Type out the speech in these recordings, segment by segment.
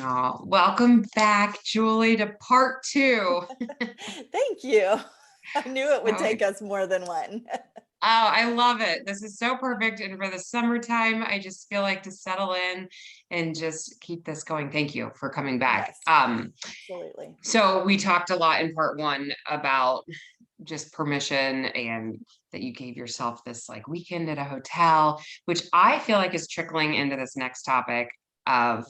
Oh, welcome back, Julie, to part two. Thank you. I knew it would So, take us more than one. I love it. This is so perfect. And for the summertime, I just feel like to settle in and just keep this going. Thank you for coming back. Yes, absolutely. So we talked a lot in part one about just permission and that you gave yourself this like weekend at a hotel, which I feel like is trickling into this next topic of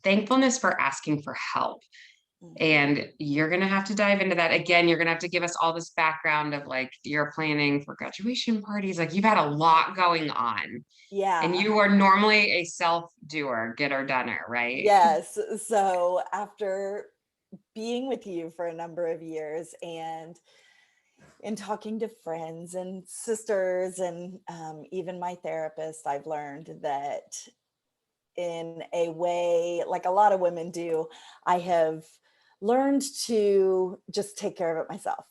thankfulness for asking for help. Mhm. And you're going to have to dive into that again. You're going to have to give us all this background of like you're planning for graduation parties. Like you've had a lot going on, and Yeah. you are normally a self doer, getter, doner, right? Yes. So after being with you for a number of years and in talking to friends and sisters and even my therapist, I've learned that in a way, like a lot of women do, I have learned to just take care of it myself.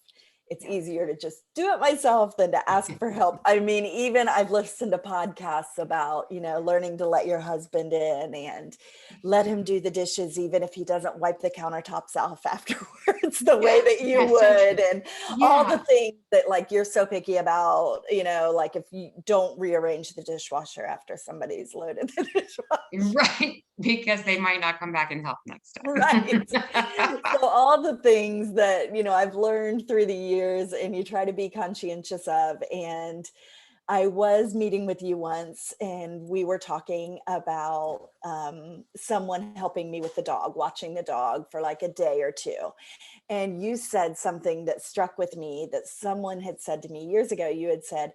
It's Yeah. easier to just do it myself than to ask for help. I mean, even I've listened to podcasts about, learning to let your husband in and let him do the dishes, even if he doesn't wipe the countertops off afterwards the way Yes, that you yes, so would. true. And all the Yeah, things that like you're so picky about, like if you don't rearrange the dishwasher after somebody's loaded the dishwasher. right. Because they might not come back and help next time. Right. So all the things that, I've learned through the years and you try to be conscientious of. And I was meeting with you once and we were talking about someone helping me with the dog, watching the dog for like a day or two. And you said something that struck with me that someone had said to me years ago. You had said,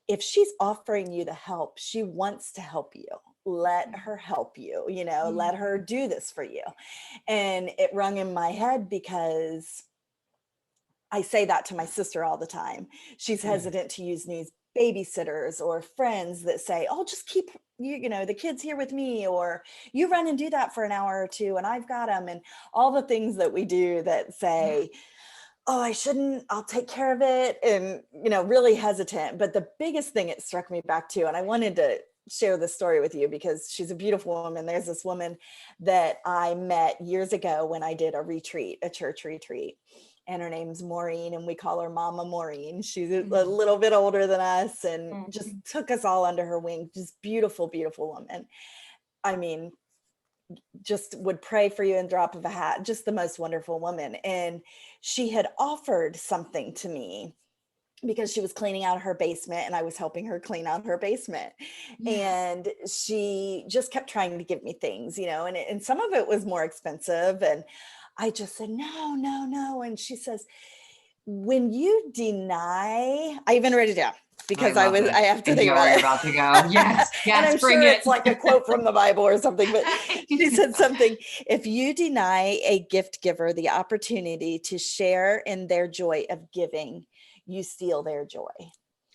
if she's offering you the help, she wants to help you. Let her help you, let her do this for you. And it rung in my head because I say that to my sister all the time. She's hesitant to use these babysitters or friends that say, oh, just keep the kids here with me, or you run and do that for an hour or two and I've got them, and all the things that we do that Yeah. say, oh, I shouldn't, I'll take care of it. And, really hesitant. But the biggest thing it struck me back to, and I wanted to share this story with you because she's a beautiful woman. There's this woman that I met years ago when I did a retreat, a church retreat. And her name's Maureen, and we call her Mama Maureen. She's a little bit older than us and just took us all under her wing. Just beautiful, beautiful woman. I mean, just would pray for you in drop of a hat, just the most wonderful woman. And she had offered something to me because she was cleaning out her basement and I was helping her clean out her basement. Yeah. And she just kept trying to give me things, and some of it was more expensive. And I just said, no, no, no. And she says, when you deny, I even wrote it down I because love I this. have to I think know where about you're it. about to go. Yes, And yes, I'm bring sure it. it's like a quote from the Bible or something, but she said something, if you deny a gift giver the opportunity to share in their joy of giving, you steal their joy. Oh,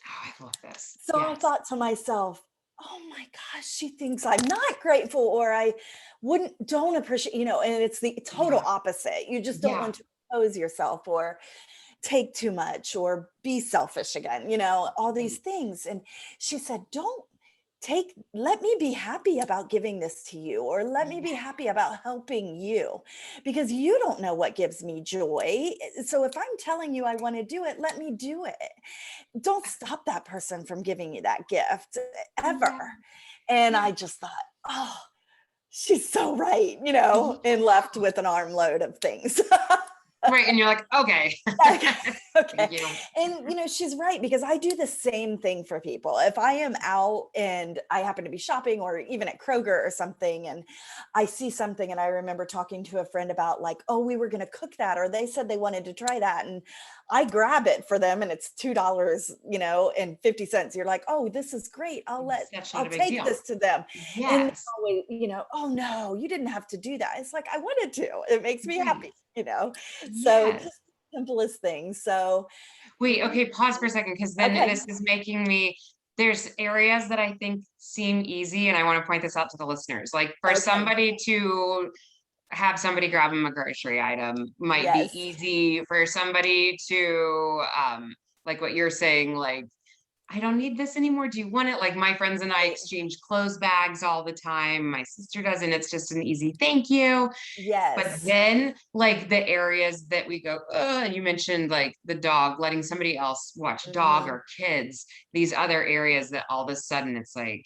I love this. So I Yes. thought to myself, oh my gosh, she thinks I'm not grateful or I don't appreciate, and it's the total Yeah. opposite. You just don't Yeah. want to expose yourself or take too much or be selfish again, all these Right. things. And she said, don't let me be happy about giving this to you, or let me be Yeah. happy about helping you, because you don't know what gives me joy. So if I'm telling you I want to do it, let me do it. Don't stop that person from giving you that gift ever. Yeah. And Yeah. I just thought, oh, she's so right, and Yeah. left with an armload of things. Right. And you're like, okay. Okay. Okay. Thank you. And she's right, because I do the same thing for people. If I am out and I happen to be shopping or even at Kroger or something, and I see something, and I remember talking to a friend about like, oh, we were going to cook that, or they said they wanted to try that. And I grab it for them and it's $2, and 50 cents. You're like, oh, this is great. Such not I'll a big take deal. this to them. And they Yes. always, oh no, you didn't have to do that. It's like, I wanted to, it makes me Right. happy. So Yes. just simplest things. So, Wait, okay, pause for a second, because then okay. this is making me, there's areas that I think seem easy, and I want to point this out to the listeners. Like for Okay. somebody to have somebody grab them a grocery item might be Yes. easy. For somebody to like what you're saying, like I don't need this anymore. Do you want it? Like my friends and I Right. exchange clothes bags all the time. My sister does, and it's just an easy thank you. But Yes. then, like the areas that we go, and you mentioned like the dog, letting somebody else watch dog Mhm. or kids, these other areas that all of a sudden it's like,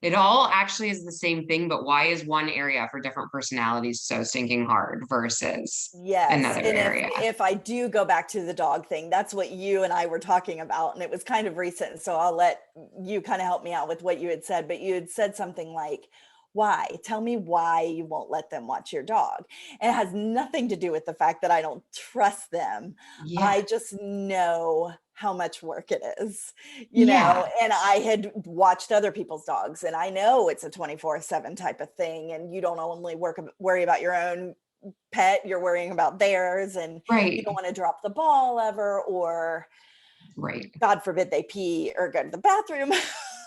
it all actually is the same thing, but why is one area for different personalities so stinking hard versus Yes, another and area? if I do go back to the dog thing, that's what you and I were talking about, and it was kind of recent, so I'll let you kind of help me out with what you had said, but you had said something like, "Why? Tell me why you won't let them watch your dog." And it has nothing to do with the fact that I don't trust them. Yeah. I just know how much work it is, Yeah. and I had watched other people's dogs, and I know it's a 24/7 type of thing, and you don't only worry about your own pet, you're worrying about theirs, and you don't Right. want to drop the ball ever, or Right. God forbid they pee or go to the bathroom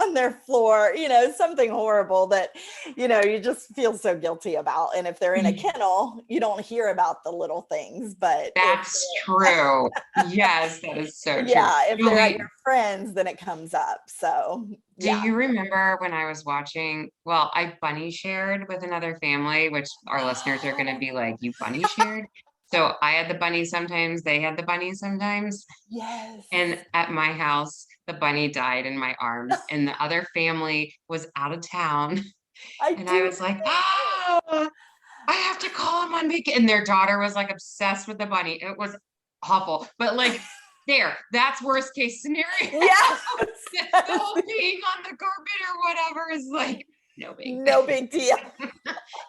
on their floor, something horrible that, you just feel so guilty about. And if they're in a kennel, you don't hear about the little things. But if That's true. Yes, that is so true. yeah, if they're at your Julie, friends, then it comes up. So do yeah. you remember when I was watching? Well, I bunny shared with another family, which our listeners are going to be like, you bunny shared? So I had the bunny sometimes, they had the bunny sometimes. Yes. And at my house, the bunny died in my arms, and the other family was out of town. I And I do was like, oh, I have to call him on vacation. And their daughter was like obsessed with the bunny. It was awful. But like, that's worst case scenario. yes. The whole being on the carpet or whatever is like no big No big deal.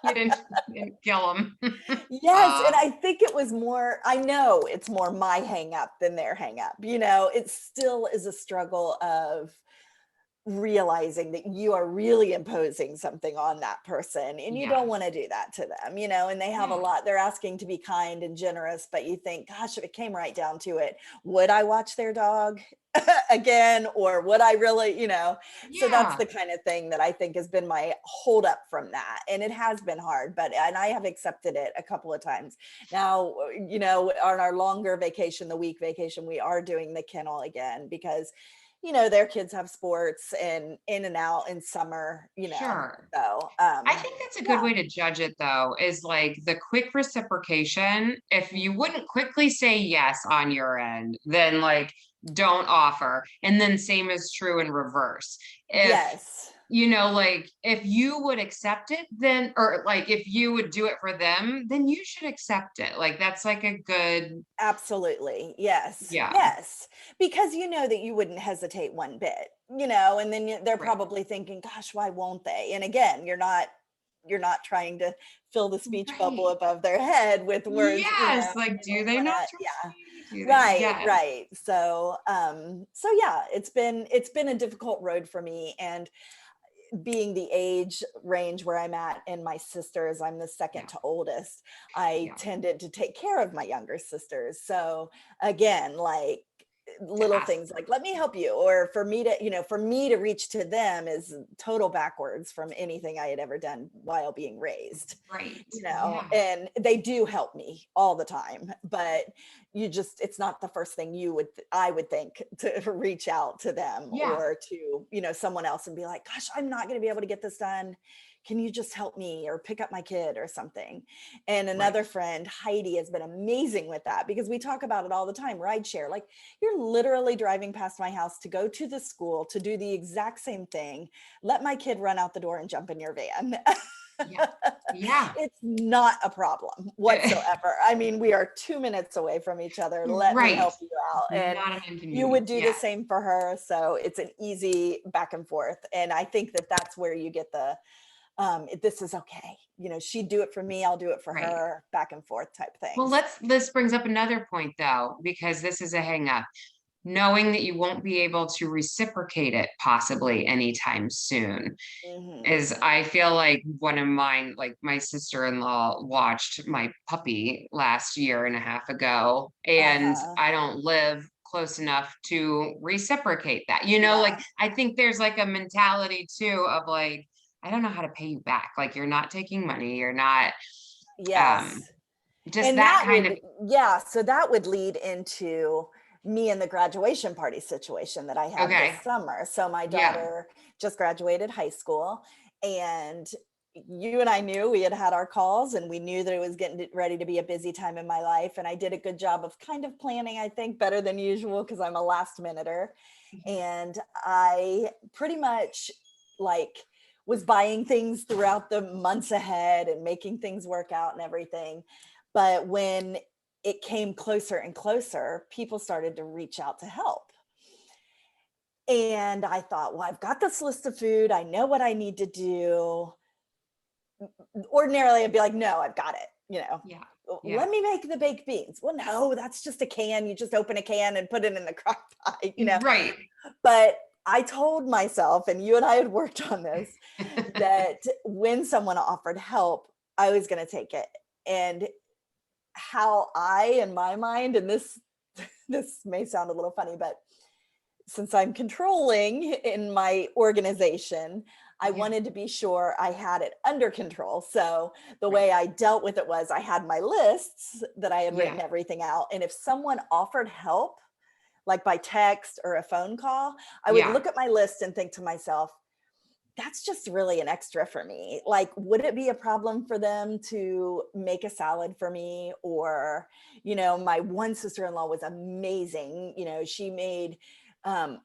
you didn't kill him. Yes, uh and I think it was more, I know it's more my hang up than their hang up. It still is a struggle of realizing that you are really imposing something on that person and you don't want to yes. do that to them, and they have a Yeah. lot. They're asking to be kind and generous, but you think, gosh, if it came right down to it, would I watch their dog again, or would I really, so that's Yeah. the kind of thing that I think has been my hold up from that. And it has been hard, and I have accepted it a couple of times now. On our longer vacation, the week vacation, we are doing the kennel again because their kids have sports and in and out in summer, Sure. so I think that's a good yeah. way to judge it though, is like the quick reciprocation. If you Mhm. wouldn't quickly say yes on your end, then like don't offer. And then same is true in reverse. If Yes, like if you would accept it, then or like if you would do it for them, then you should accept it. Like that's like a good, absolutely. Yes, yeah, yes, because you know that you wouldn't hesitate one bit, and then they're right. probably thinking, gosh, why won't they? And again, you're not trying to fill the speech bubble Right. above their head with words, Yes. Like, you do don't they want not to, trust yeah. me? Do they? Right, Yes. right. So yeah, it's been a difficult road for me, and being the age range where I'm at and my sisters, I'm the second Yeah. to oldest. I Yeah. tended to take care of my younger sisters. So again, like To little ask things them. like let me help you, or for me to reach to them is total backwards from anything I had ever done while being raised, Right. Yeah. and they do help me all the time, but it's not the first thing I would think to reach out to them Yeah. or to, someone else and be like, gosh, I'm not going to be able to get this done. Can you just help me or pick up my kid or something? And Right. another friend, Heidi, has been amazing with that because we talk about it all the time. Ride share, like you're literally driving past my house to go to the school to do the exact same thing. Let my kid run out the door and jump in your van. Yeah. Yeah. It's not a problem whatsoever. I mean, we are 2 minutes away from each other. Let me Right. help you out. And Not an you would inconvenience. do the Yes. same for her. So it's an easy back and forth. And I think that that's where you get this is okay. She'd do it for me, I'll do it for Right. her, back and forth type Well, things. this brings up another point though, because this is a hang up. Knowing that you won't be able to reciprocate it possibly anytime soon Hmm. is, I feel like one of mine, like my sister-in-law watched my puppy last year and a half ago, and Uh-huh. I don't live close enough to reciprocate that. Like Yeah. I think there's like a mentality too of like, I don't know how to pay you back. Like you're not taking money, you're not, um, Yes. just And that that kind of, would, yeah, so that would lead into me and the graduation party situation that I had this Okay. summer. So my Yeah. daughter just graduated high school, and you and I knew we had had our calls, and we knew that it was getting ready to be a busy time in my life. And I did a good job of kind of planning, I think, better than usual because I'm a last minuter. Mhm. And I pretty much like was buying things throughout the months ahead and making things work out and everything. But when it came closer and closer, people started to reach out to help. And I thought, well, I've got this list of food. I know what I need to do. Ordinarily, I'd be like, no, I've got it. Yeah. Yeah. Let me make the baked beans. Well, no, that's just a can. You just open a can and put it in the crock pot. Right. But I told myself, and you and I had worked on this, that when someone offered help, I was going to take it. And how I, in my mind, and this may sound a little funny, but since I'm controlling in my organization, I Yeah. wanted to be sure I had it under control. So the way I dealt with it was I had my lists that I had written Yeah. everything out. And if someone offered help, like by text or a phone call, I would Yeah. look at my list and think to myself, that's just really an extra for me. Like, would it be a problem for them to make a salad for me? Or, my one sister-in-law was amazing. She made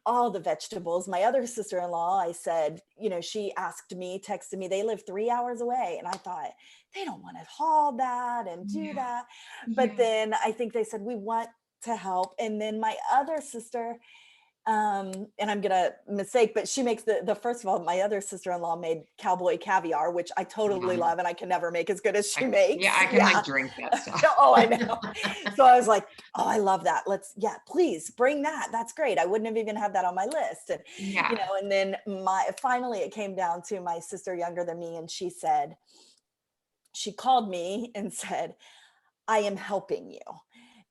all the vegetables. My other sister-in-law, I said, she asked me, texted me, they live 3 hours away. And I thought, they don't want to haul that and do Yeah. that. But Yeah. then I think they said, we want to help. And then my other sister, and I'm gonna mistake, but she makes the first of all, my other sister-in-law made cowboy caviar, which I totally Yum. love, and I can never make as good as she Yeah, makes. I can like Yeah. drink that stuff. Oh, I know. So I was like, oh, I love that. Yeah, please bring that. That's great. I wouldn't have even had that on my list. And Yeah. and then finally it came down to my sister younger than me, and she called me and said, I am helping you.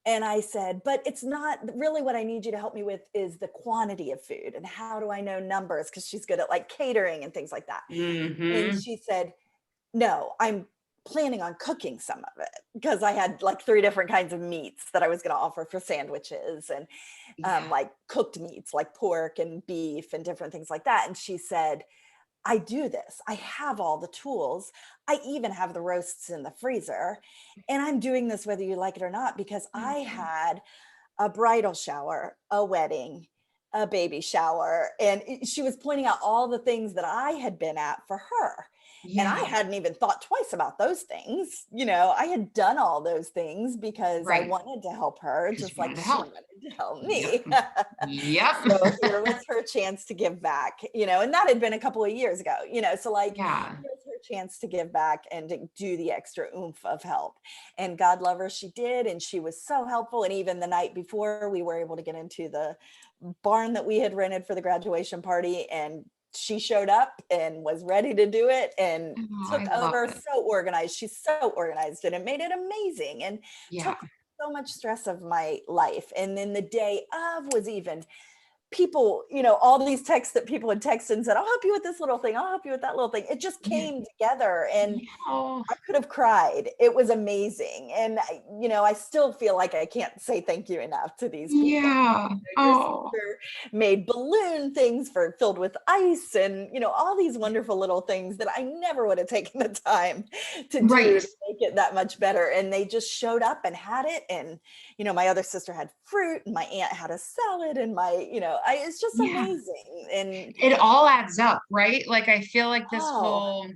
And I said, but it's not really what I need you to help me with is the quantity of food. And how do I know numbers? Because she's good at like catering and things like that. And Hmm. she said, no, I'm planning on cooking some of it because I had like 3 different kinds of meats that I was going to offer for sandwiches, and Yeah. like cooked meats like pork and beef and different things like that. And she said, I do this. I have all the tools. I even have the roasts in the freezer. And I'm doing this whether you like it or not, because I Mhm. had a bridal shower, a wedding, a baby shower. And she was pointing out all the things that I had been at for her. And I Yeah. hadn't even thought twice about those things. I had done all those things because I Right. wanted to help her, Because just you wanted like to she help. wanted to help Yep. me. Yep. So here was her chance to give back, and that had been a couple of years ago, so like Yeah. here's her chance to give back and to do the extra oomph of help. And God love her, she did, and she was so helpful. And even the night before, we were able to get into the barn that we had rented for the graduation party, and she showed up and was ready to do it and Oh, took I love over. it. So organized, she's so organized, and it made it amazing and Yeah. took so much stress of my life. And then the day of was even people, all these texts that people had texted and said, I'll help you with this little thing. I'll help you with that little thing. It just Yeah. came together, and Yeah. Oh, I could have cried. It was amazing. And, I still feel like I can't say thank you enough to these people. yeah. Your Oh, sister made balloon things filled with ice, and, all these wonderful little things that I never would have taken the time to do right. to make it that much better. And they just showed up and had it. And, my other sister had fruit, and my aunt had a salad, and it's just Yeah. amazing. And, It all adds up, right? Like I feel like this oh, whole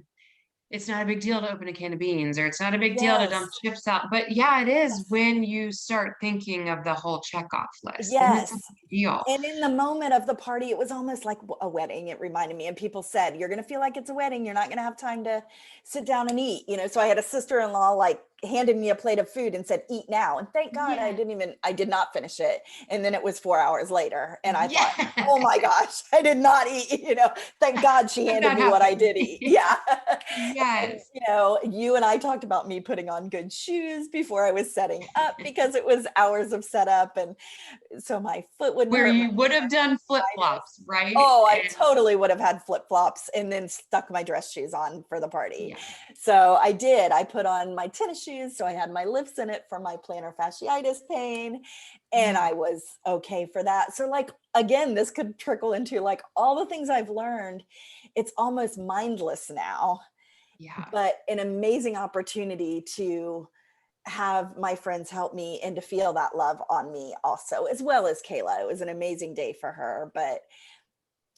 it's not a big deal to open a can of beans or it's not a big deal to yes, dump chips out. But yeah, it is yes, when you start thinking of the whole checkoff list. Then it's a yes. big deal. And in the moment of the party, it was almost like a wedding. It reminded me, and people said, you're going to feel like it's a wedding. You're not going to have time to sit down and eat. So I had a sister-in-law like handed me a plate of food and said, eat now. And thank God Yeah. I did not finish it. And then it was 4 hours later. And I thought, Yeah. oh my gosh, I did not eat, thank God she How'd handed that me what I happen? did eat. Yeah. And, Yes. you and I talked about me putting on good shoes before I was setting up because it was hours of setup. And so my foot wouldn't Where hurt. you would have done flip-flops, right? Oh, I And totally would have had flip-flops and then stuck my dress shoes on for the party. yeah, So I did. I put on my tennis shoes. So I had my lifts in it for my plantar fasciitis pain. And yeah, I was okay for that. So, like, again, this could trickle into like all the things I've learned. It's almost mindless now, yeah, but an amazing opportunity to have my friends help me and to feel that love on me also, as well as Kayla. It was an amazing day for her, but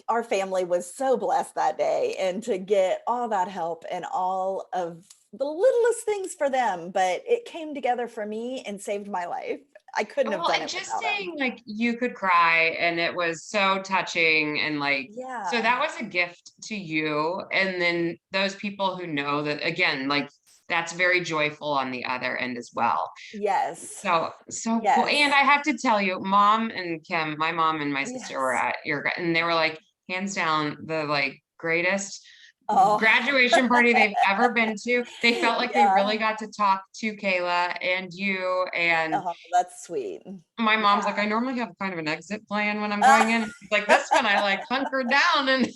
our family was so blessed that day, and to get all that help and all of the littlest things for them, but it came together for me and saved my life. I couldn't have well, done and it just without them. saying like you could cry and it was so touching and like so Yeah. that was a gift to you. And then those people who know that again, like that's very joyful on the other end as well. Yes. So cool. And Yes. I have to tell you, mom and Kim, my mom and my sister were Yes. at and they were like hands down the like greatest Oh. graduation party they've ever been to. They felt like they really Yeah. got to talk to Kayla and you and Oh, that's sweet. my Yeah. mom's like, I normally have kind of an exit plan when I'm going in. She's like, this one I like hunkered down and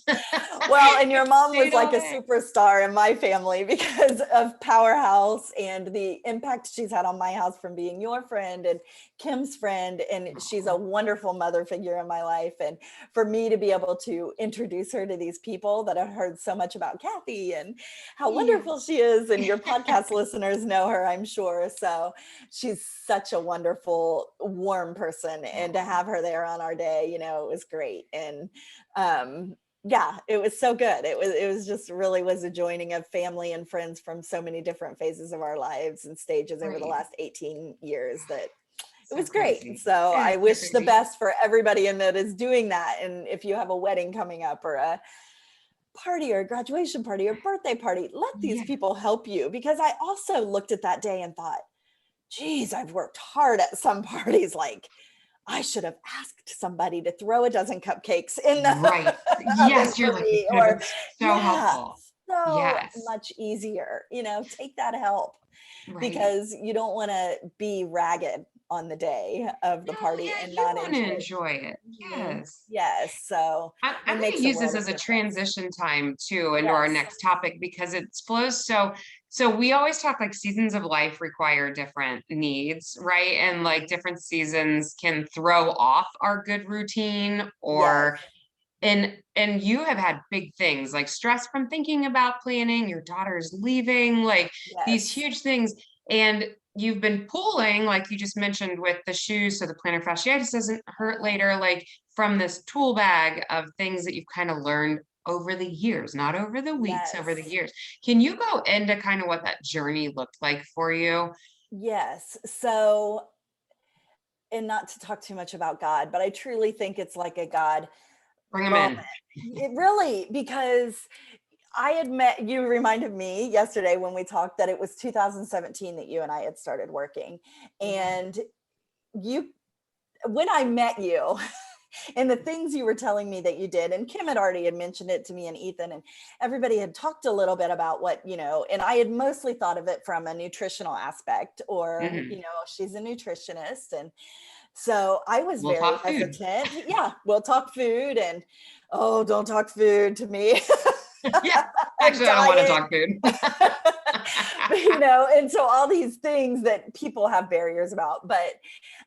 Well, and your mom was stayed like all a day. superstar in my family because of Powerhouse and the impact she's had on my house from being your friend and Kim's friend. And she's a Aw, wonderful mother figure in my life. And for me to be able to introduce her to these people that have heard so much about Kathy and how yeah. wonderful she is, and your podcast listeners know her, I'm sure. So she's such a wonderful, warm person. And to Aw, have her there on our day, it was great. And um, yeah, it was so good. It was just really was a joining of family and friends from so many different phases of our lives and stages over the right. last 18 years that it So was great. crazy. So I It's so wish the crazy. best for everybody in that is doing that. And if you have a wedding coming up or a party or a graduation party or birthday party, let these Yeah. people help you. Because I also looked at that day and thought, geez, I've worked hard at some parties. Like, I should have asked somebody to throw a dozen cupcakes in the Right. oven Yes, you're for like, it me. could have Or, been so yeah, helpful. so Yes. much easier. Take that help Right. because you don't want to be ragged on the day of the No, party yeah, and you not want to enjoy it. enjoy it. Mhm. Yes. Yes. So I'm it going makes to a use this world as of a difference. transition time too into our Yes. next topic because it flows so we always talk like seasons of life require different needs, right? And like different seasons can throw off our good routine Yes. or and you have had big things like stress from thinking about planning, your daughter's leaving, like these Yes. huge things. And you've been pulling, like you just mentioned with the shoes, so the plantar fasciitis doesn't hurt later, like from this tool bag of things that you've kind of learned over the years, not over the weeks, over the Yes. years. Can you go into kind of what that journey looked like for you? Yes. So, and not to talk too much about God, but I truly think it's like a God Bring them moment. in. It really, because I had met you, reminded me yesterday when we talked that it was 2017 that you and I had started working. Yeah. And you, when I met you, and the things you were telling me that you did, and Kim had mentioned it to me and Ethan, and everybody had talked a little bit about what, and I had mostly thought of it from a nutritional aspect, or, Hmm. she's a nutritionist. And so I was We'll very talk food. hesitant. Yeah, we'll talk food, and oh, don't talk food to me. Yeah. Actually, I don't want to Diet. talk food. And so all these things that people have barriers about. But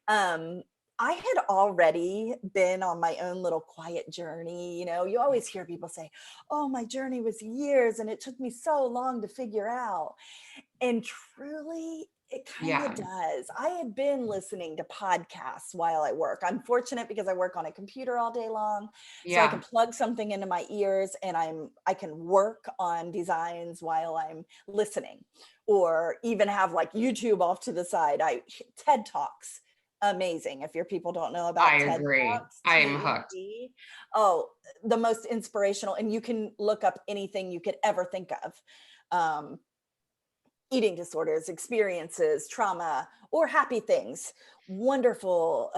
um, I had already been on my own little quiet journey. You always hear people say, oh, my journey was years and it took me so long to figure out. And truly, it kind of Yeah. does. I had been listening to podcasts while I work. I'm fortunate because I work on a computer all day long. So I can Yeah. plug something into my ears and I can work on designs while I'm listening, or even have like YouTube off to the side. TED Talks, amazing. If your people don't know I about TED agree. Talks, I am hooked. TED, oh, the most inspirational. And you can look up anything you could ever think of. Um, eating disorders, experiences, trauma, or happy things, wonderful,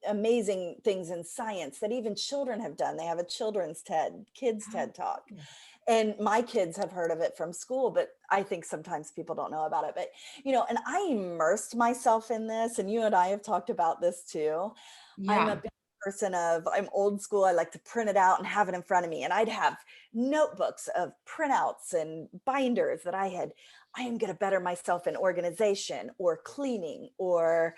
amazing things in science that even children have done. They have a children's kids Oh, TED talk. And my kids have heard of it from school, but I think sometimes people don't know about it. But, and I immersed myself in this, and you and I have talked about this too. I'm a yeah. big person I'm old school. I like to print it out and have it in front of me. And I'd have notebooks of printouts and binders that I am going to better myself in organization or cleaning or,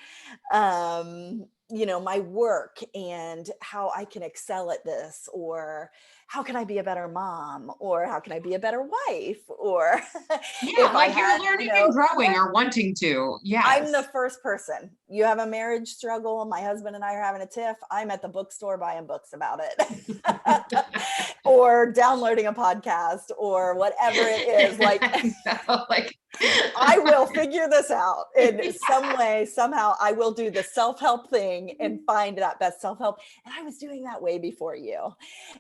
my work and how I can excel at this, or how can I be a better mom, or how can I be a better wife, or Yeah, if I like you're had, learning and yeah, growing or wanting to. I'm the Yes. first person. You have a marriage struggle, my husband and I are having a tiff, I'm at the bookstore buying books about it. Or downloading a podcast or whatever it is. Like, I know, like I will figure this out in some yeah. way, somehow. I will do the self-help thing and find that best self-help. And I was doing that way before you.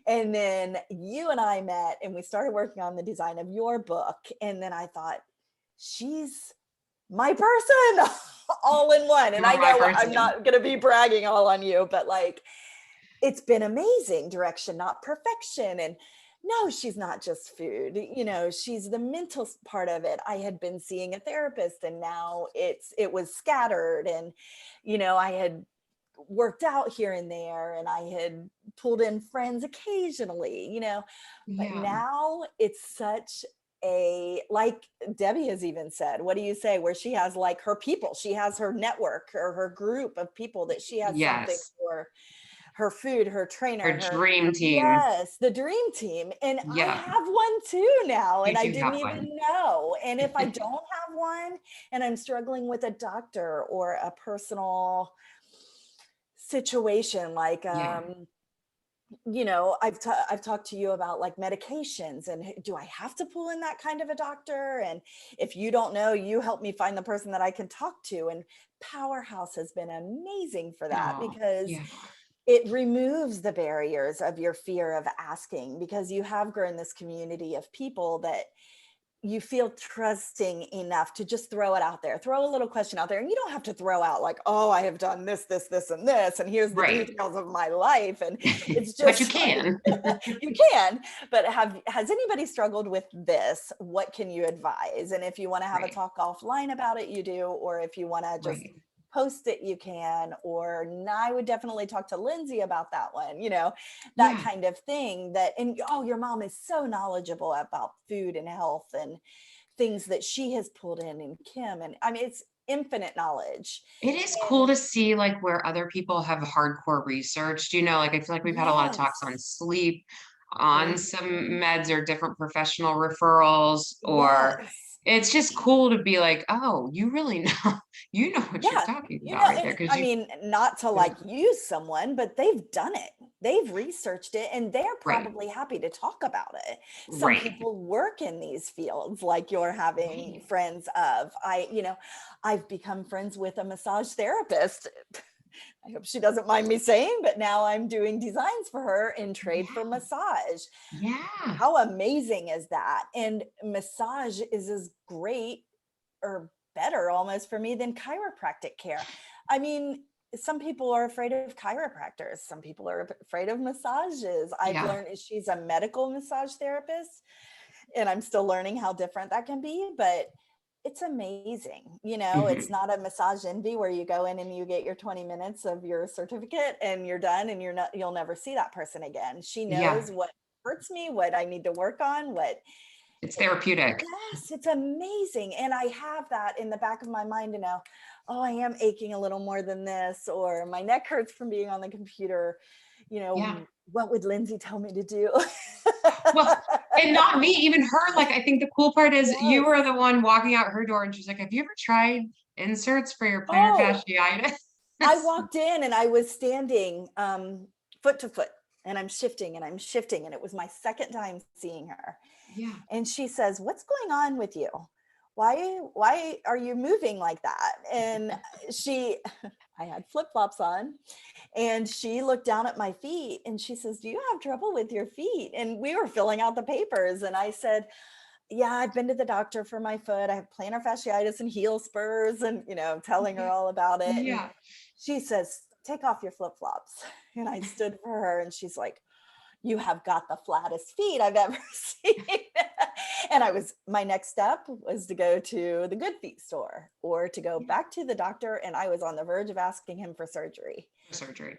And then you and I met and we started working on the design of your book. And then I thought, she's my person all in one. And I You're my know I'm person. not going to be bragging all on you, but like, it's been amazing. Direction, not perfection. And no, she's not just food, she's the mental part of it. I had been seeing a therapist and now it was scattered, and I had worked out here and there, and I had pulled in friends occasionally, but Yeah. now it's such like Debbie has even said, what do you say, where she has like her people, she has her network or her group of people that she has something Yes. for, her food, her trainer, Her her, dream team. yes, the dream team. And I Yeah. have one too now, You and I do didn't have one. even know. And if I don't have one and I'm struggling with a doctor or a personal situation, like, Yeah. I've talked to you about like medications, and do I have to pull in that kind of a doctor? And if you don't know, you help me find the person that I can talk to. And Powerhouse has been amazing for that, Oh, because yeah. it removes the barriers of your fear of asking, because you have grown this community of people that you feel trusting enough to just throw it out there, throw a little question out there. And you don't have to throw out like, oh, I have done this, and this, and here's the Right. details of my life. And it's But you just like, can. you can, but has anybody struggled with this? What can you advise? And if you want to have a Right. talk offline about it, you do, or if you want to just Right. post it, you can. Or I would definitely talk to Lindsay about that one, that Yeah. kind of thing. And oh, your mom is so knowledgeable about food and health and things that she has pulled in, and Kim, and I mean, it's infinite knowledge. It is cool And to see, like, where other people have hardcore researched, like, I feel like we've had a lot of talks on yes. sleep, on some Mhm. meds or different professional referrals, or Yes. it's just cool to be like, "Oh, you really know you know what you're Yeah, talking about right and there because I you." mean, not to Yeah. like use someone, but they've done it. They've researched it and they're Right, probably happy to talk about it. Some right, people work in these fields like you're having right. friends of. I've become friends with a massage therapist. I hope she doesn't mind me saying, but now I'm doing designs for her in trade for Yeah, massage. yeah, How amazing is that? And massage is as great or better almost for me than chiropractic care. I mean, some people are afraid of chiropractors. Some people are afraid of massages. I've yeah. learned she's a medical massage therapist, and I'm still learning how different that can be, but it's amazing. It's Mhm. not a massage envy where you go in and you get your 20 minutes of your certificate and you're done, and you'll never see that person again. She Yeah, knows what hurts me, what I need to work on, what. it's therapeutic. Yes, it's amazing. And I have that in the back of my mind to know, oh, I am aching a little more than this, or my neck hurts from being on the computer. Yeah. What would Lindsay tell me to do? Well, and not me, even her, like, I think the cool part is you Yes. were the one walking out her door and she's like, "Have you ever tried inserts for your plantar Oh, fasciitis?" I walked in and I was standing foot to foot, and I'm shifting and I'm shifting. And it was my second time seeing her. Yeah. And she says, "What's going on with you? Why are you moving like that?" And she I had flip-flops on, and she looked down at my feet and she says, "Do you have trouble with your feet?" And we were filling out the papers, and I said, Yeah, I've been to the doctor for my foot. I have plantar fasciitis and heel spurs and, telling her Mhm. all about it. And Yeah. she says, take off your flip flops. And I stood for her and she's like, you have got the flattest feet I've ever seen. And my next step was to go to the Good Feet store or to go Yeah. back to the doctor. And I was on the verge of asking him for surgery. For surgery.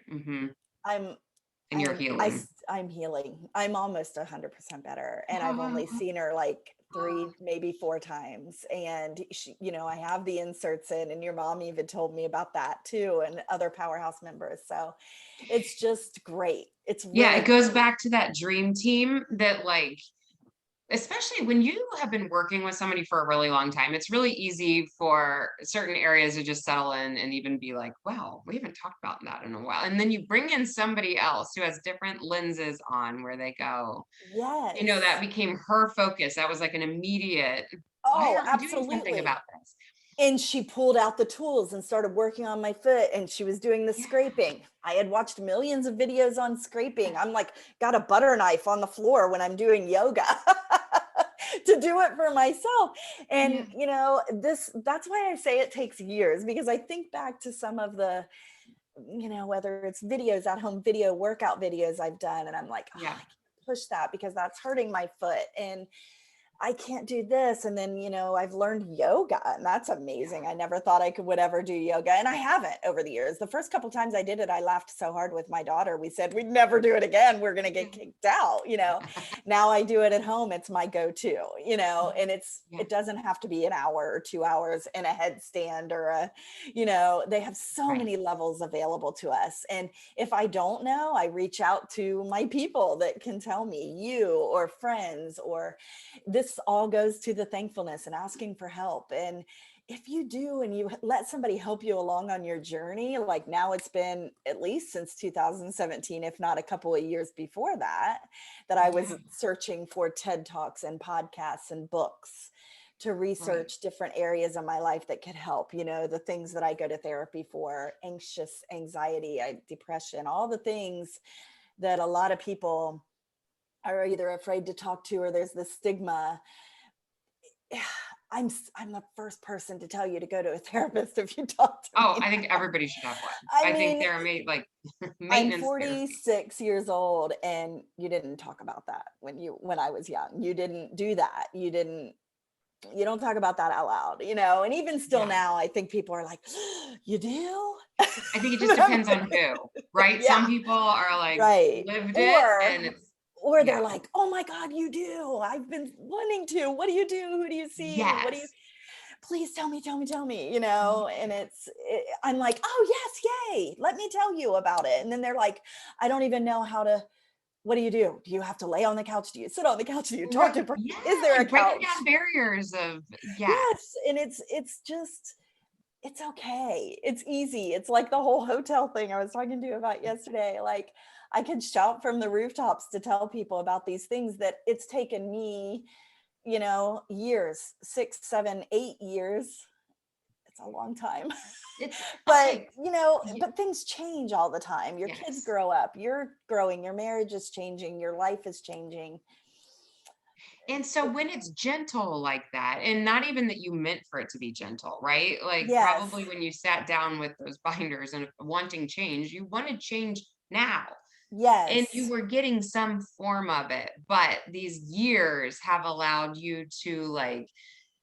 I'm, And you're healing. I'm healing. I'm almost 100% better. And I've only Oh, seen her like 3, maybe 4 times. And she, I have the inserts in, and your mom even told me about that too, and other Powerhouse members. So it's just great. It's yeah, really it goes great. back to that dream team that like, especially when you have been working with somebody for a really long time, it's really easy for certain areas to just settle in and even be like, wow, we haven't talked about that in a while. And then you bring in somebody else who has different lenses on where they go, that Yes. became her focus. That was like an immediate, why Oh, aren't we doing something absolutely. about this? And she pulled out the tools and started working on my foot, and she was doing the Yeah. scraping. I had watched millions of videos on scraping. Yes. I'm like, got a butter knife on the floor when I'm doing yoga to do it for myself. Yeah. And that's why I say it takes years, because I think back to some of the, whether it's videos at home, video workout videos I've done, and I'm like, oh, I Yeah. can't push that because that's hurting my foot. And I can't do this. And then, I've learned yoga, and that's amazing. Yeah. I never thought would ever do yoga. And I haven't over the years. The first couple times I did it, I laughed so hard with my daughter. We said, we'd never do it again. We're going to get kicked out. Now I do it at home. It's my go-to, and Yeah. it doesn't have to be an hour or 2 hours in a headstand or they have so Right. many levels available to us. And if I don't know, I reach out to my people that can tell me, you or friends, or this all goes to the thankfulness and asking for help. And if you do and you let somebody help you along on your journey, like now it's been at least since 2017, if not a couple of years before that, that I Yeah. was searching for TED Talks and podcasts and books to Right. research different areas of my life that could help, the things that I go to therapy for, anxiety, depression, all the things that a lot of people are either afraid to talk to, or there's this stigma. I'm the first person to tell you to go to a therapist if you talk to Oh, me. I think everybody should have one. I I think mean, they're made like I'm maintenance therapy. 46 years old, and you didn't talk about that when I was young. You didn't do that. You don't talk about that out loud, and even still Yeah. now, I think people are like, you do? I think it just depends on who, right? Yeah, Some people are like right. lived it and Or it's they're yeah. like, oh my God, you do. I've been wanting to. What do you do? Who do you see? What do you, Yes. please tell me, and Yeah. I'm like, oh yes, yay. Let me tell you about it. And then they're like, I don't even know how to, what do you do? Do you have to lay on the couch? Do you sit on the couch? Do you talk to, Yeah, is there a like breaking couch? down barriers of yes. Yes. And it's just, it's okay. It's easy. It's like the whole hotel thing I was talking to you about yesterday. Like I can shout from the rooftops to tell people about these things that it's taken me, years, 6, 7, 8 years. It's a long time. It's But, okay. but things change all the time. Your kids Yes. grow up, you're growing, your marriage is changing, your life is changing. And so It, when it's gentle like that, and not even that you meant for it to be gentle, right? Like yes. probably when you sat down with those binders and wanting change, you wanted change now. And you Yes. were getting some form of it, but these years have allowed you to like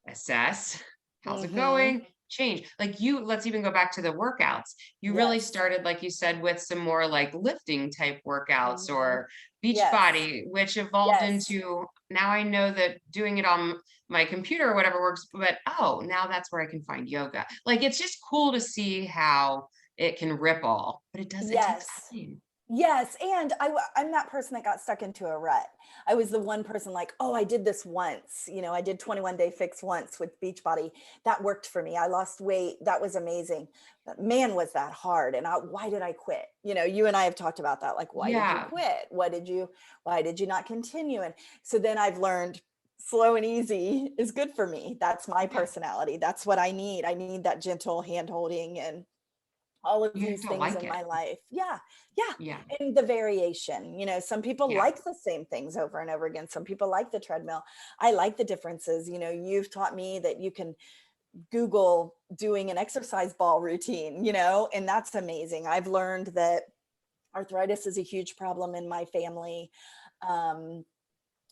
assess how's it Mhm. going, change. Like you, let's even go back to the workouts. You really Yes. started, like you said, with some more like lifting type workouts Mhm. or beach Yes. body, which evolved Yes. into now I know that doing it on my computer or whatever works, but oh, now that's where I can find yoga. Like it's just cool to see how it can ripple, but it takes Yes. time. Yes, and I'm that person that got stuck into a rut. I was the one person like, "Oh, I did this once." I did 21 Day Fix once with Beachbody. That worked for me. I lost weight. That was amazing. But man, was that hard. And why did I quit? You and I have talked about that. Like, why did you Yeah. quit? Why did you not continue? And so then I've learned slow and easy is good for me. That's my Yeah. personality. That's what I need. I need that gentle hand holding and all of You have these to things like in it. my life. Yeah. Yeah. Yeah. And the variation, some people Yeah. like the same things over and over again. Some people like the treadmill. I like the differences. You've taught me that you can Google doing an exercise ball routine, and that's amazing. I've learned that arthritis is a huge problem in my family. Um,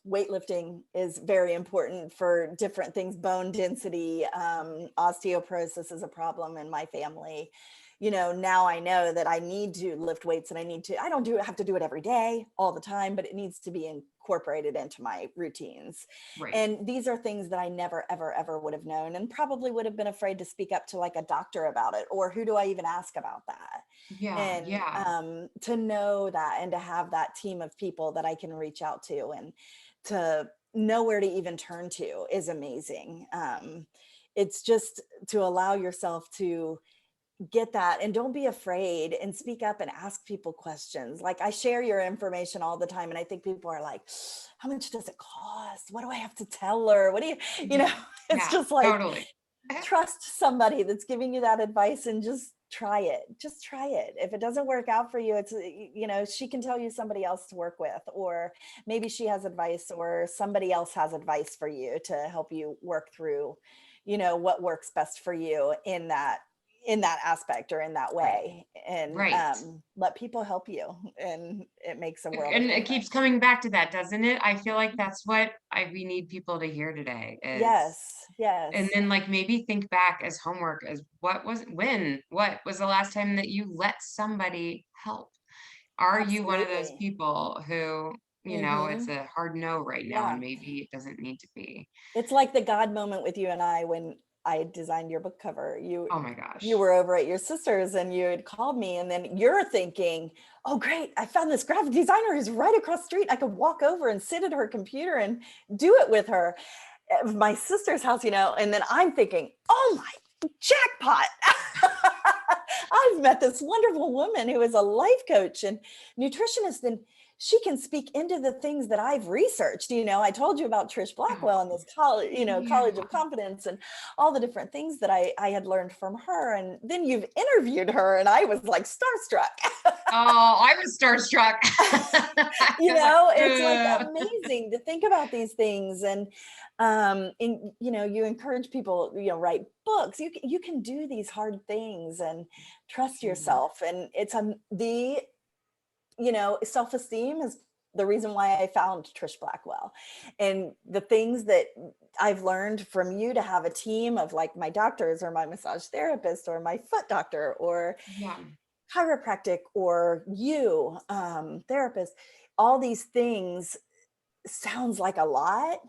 Weightlifting is very important for different things. Bone density, osteoporosis is a problem in my family. Now I know that I need to lift weights, and I don't have to do it every day all the time, but it needs to be incorporated into my routines. Right. And these are things that I never, ever, ever would have known, and probably would have been afraid to speak up to like a doctor about it, or who do I even ask about that? Yeah. And Yeah. to know that, and to have that team of people that I can reach out to, and to know where to even turn to, is amazing. It's just to allow yourself to get that, and don't be afraid, and speak up and ask people questions. Like, I share your information all the time, and I think people are like, how much does it cost? What do I have to tell her? What do you know Yeah. it's Yeah. just like, Totally. trust somebody that's giving you that advice, and just try it. If it doesn't work out for you, it's she can tell you somebody else to work with, or maybe she has advice, or somebody else has advice for you to help you work through what works best for you in that aspect, or in that Right. way. And Right. let people help you, and it makes a world of And it keeps difference. coming back to that, doesn't it? I feel like that's what we need people to hear today is, Yes, and yes, then like maybe think back as homework as what was the last time that you let somebody help? Are you one of those absolutely. people who, it's Hmm. a hard no right now and Yeah. maybe it doesn't need to be? It's like the God moment with you and I when I designed your book cover. You Oh my you gosh. were over at your sister's, and you had called me, and then you're thinking, "Oh great, I found this graphic designer who's right across the street. I could walk over and sit at her computer and do it with her." At my sister's house, and then I'm thinking, "Oh my jackpot." I've met this wonderful woman who is a life coach and nutritionist, and she can speak into the things that I've researched. I told you about Trish Oh, Blackwell and this college, yeah. College of Confidence, and all the different things that I had learned from her. And then you've interviewed her, and I was like starstruck. Oh, I was starstruck. I was like, It's like "Ugh." amazing to think about these things. And you encourage people, write books. You can do these hard things, and trust Mhm. yourself. And it's the self-esteem is the reason why I found Trish Blackwell. And the things that I've learned from you, to have a team of like my doctors, or my massage therapist, or my foot doctor, or Yeah. chiropractic, or you, therapist, all these things sounds like a lot,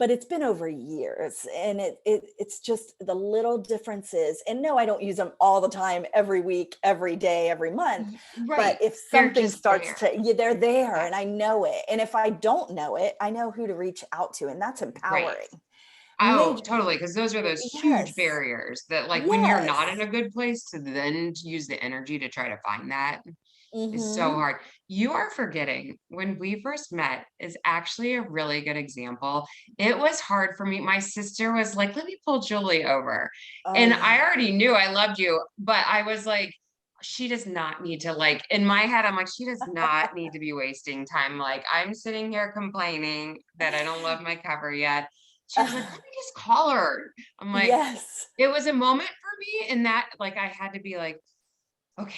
but it's been over years, and it's just the little differences. And no, I don't use them all the time, every week, every day, every month. But Right. if They're something just starts there. to, yeah, they're there, Yeah. and I know it. And if I don't know it, I know who to reach out to, and that's Right. empowering. Oh, Major, totally. Because those are those huge yes, barriers that, like, when you're not in yes. a good place to then use the energy to try to find that is so Hmm. hard. You are forgetting when we first met is actually a really good example. It was hard for me. My sister was like, let me pull Julie over. Oh And yeah. I already knew I loved you, but I was like, she does not need to, like, in my head, I'm like, she does not need to be wasting time. Like, I'm sitting here complaining that I don't love my cover yet. She was like, let me just call her. I'm like, Yes. it was a moment for me in that, like, I had to be like, okay,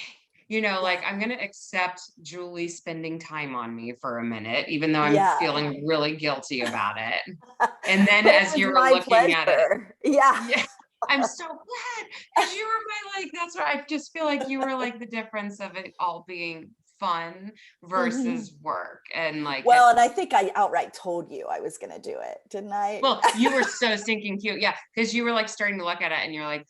like Yeah. I'm gonna accept Julie spending time on me for a minute, even though I'm Yeah. feeling really guilty about it. And then But it as was you were my looking at it, pleasure. Yeah. yeah, I'm so glad because you were my like, that's what I just feel like you were like the difference of it all being fun Mhm. versus work. And like Well, and I think I outright told you I was gonna do it, didn't I? well, you were so stinking cute. Yeah, because you were like starting to look at it and you're like,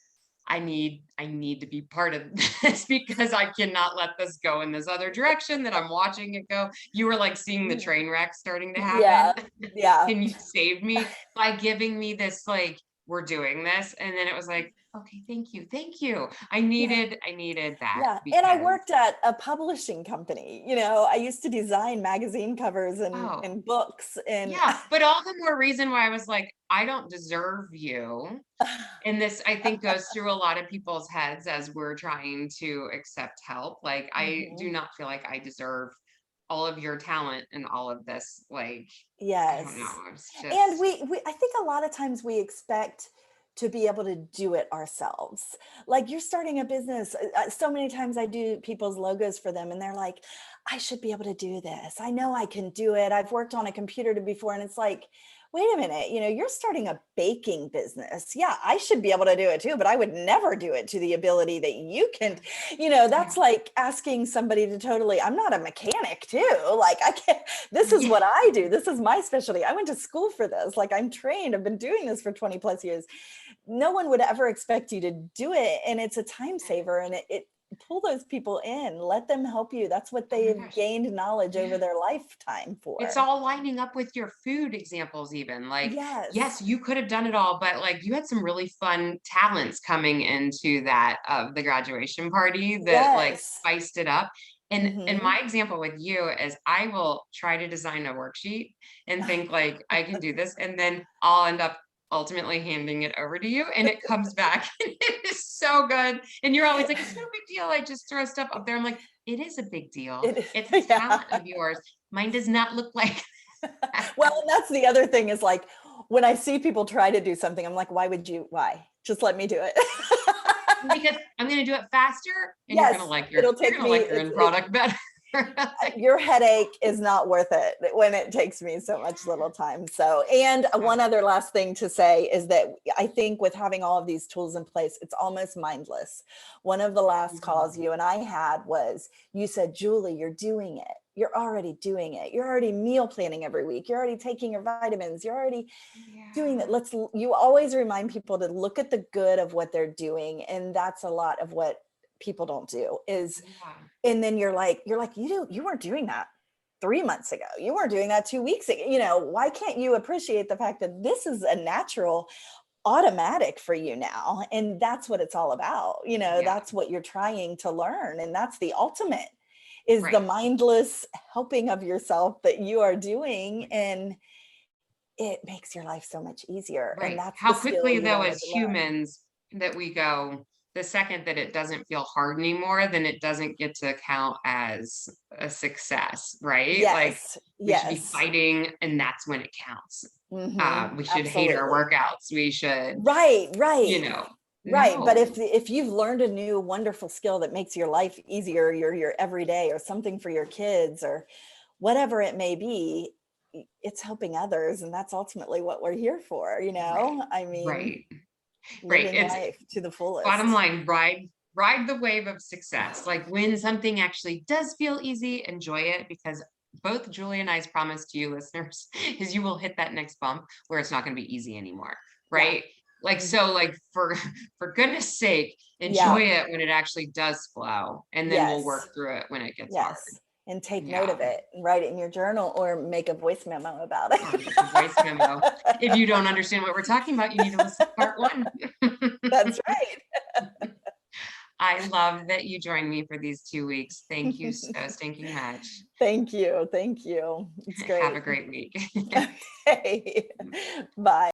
I need to be part of this because I cannot let this go in this other direction that I'm watching it go. You were like seeing the train wreck starting to happen. Yeah, yeah. Can you save me by giving me this like we're doing this. And then it was like, okay, thank you. Thank you. Yeah. I needed that Yeah, and I because, worked at a publishing company, you know, I used to design magazine covers oh, and books and yeah. But all the more reason why I was like, I don't deserve you. And this, I think, goes through a lot of people's heads as we're trying to accept help. Like, I do Mhm. not feel like I deserve all of your talent and all of this. Like, I don't know. Yes. It's And just, we I think a lot of times we expect to be able to do it ourselves. Like you're starting a business. So many times I do people's logos for them and they're like, I should be able to do this. I know I can do it. I've worked on a computer before. And it's like, wait a minute, you know, you're starting a baking business. Yeah, I should be able to do it too, but I would never do it to the ability that you can, you know, yeah. that's like asking somebody to totally, I'm not a mechanic too. Like I can't, this is Yeah. what I do. This is my specialty. I went to school for this. Like I'm trained. I've been doing this for 20 plus years. No one would ever expect you to do it. And it's a time saver and it pull those people in, let them help you. That's what Oh my they've gosh. gained knowledge over Yeah. their lifetime It's for. all lining up with your food examples even, like, Yes. yes, you could have done it all, but, like, you had some really fun talents coming into that of the graduation party that, like, Yes. spiced it up, and Hmm. my example with you is I will try to design a worksheet and think, like, "I can do this," and then I'll end up ultimately handing it over to you, and it comes back, and it is so good, and you're always like, "It's no big deal, I just throw stuff up there." I'm like, "It is a big deal. It, It's a yeah. talent of yours. Mine does not look like." Well, and that's the other thing is like when I see people try to do something, I'm like, why would you? Why? Just let me do it. Because I'm gonna do it faster and Yes, it'll you're take gonna me. like your end product better. Like, Your headache is not worth it when it takes me so much little time. So, and yeah. one other last thing to say is that I think with having all of these tools in place, it's almost mindless. One of the last calls Mhm. you and I had was you said, Julie, you're doing it. You're already doing it. You're already meal planning every week. You're already taking your vitamins. You're already doing that. Yeah. You always remind people to look at the good of what they're doing. And that's a lot of what people don't do is Yeah. and then you're like you weren't doing that 3 months ago, you weren't doing that 2 weeks ago, you know, why can't you appreciate the fact that this is a natural automatic for you now, and that's what it's all about, you know, Yeah. that's what you're trying to learn, and that's the ultimate is the Right. mindless helping of yourself that you are doing, and it makes your life so much easier, and Right. that's the How skill quickly you though wanted as to learn. humans that we go, the second that it doesn't feel hard anymore, then it doesn't get to count as a success, right? Like Yes, we should be yes. fighting and that's when it counts. We should hate our Absolutely. workouts. We should, Right, you right. know, Right, but no. if you've learned a new wonderful skill that makes your life easier, your everyday or something for your kids or whatever it may be, it's helping others and that's ultimately what we're here for, you Right. know? I mean, Right. Right. living It's life to the bottom fullest. line, ride the wave of success. Like when something actually does feel easy, enjoy it because both Julie and I's promise to you listeners is you will hit that next bump where it's not going to be easy anymore. Yeah. Right. Like Mhm. so like for goodness sake, enjoy Yeah. it when it actually does flow. And then we'll Yes. work through it when it gets hard. Yes. And take note Yeah. of it and write it in your journal or make a voice memo about it. Or make a voice memo. If you don't understand what we're talking about, you need to listen to part one. That's right. I love that you joined me for these 2 weeks. Thank you so stinking much. Thank you. Thank you. It's Have a great. great week. Okay. Bye.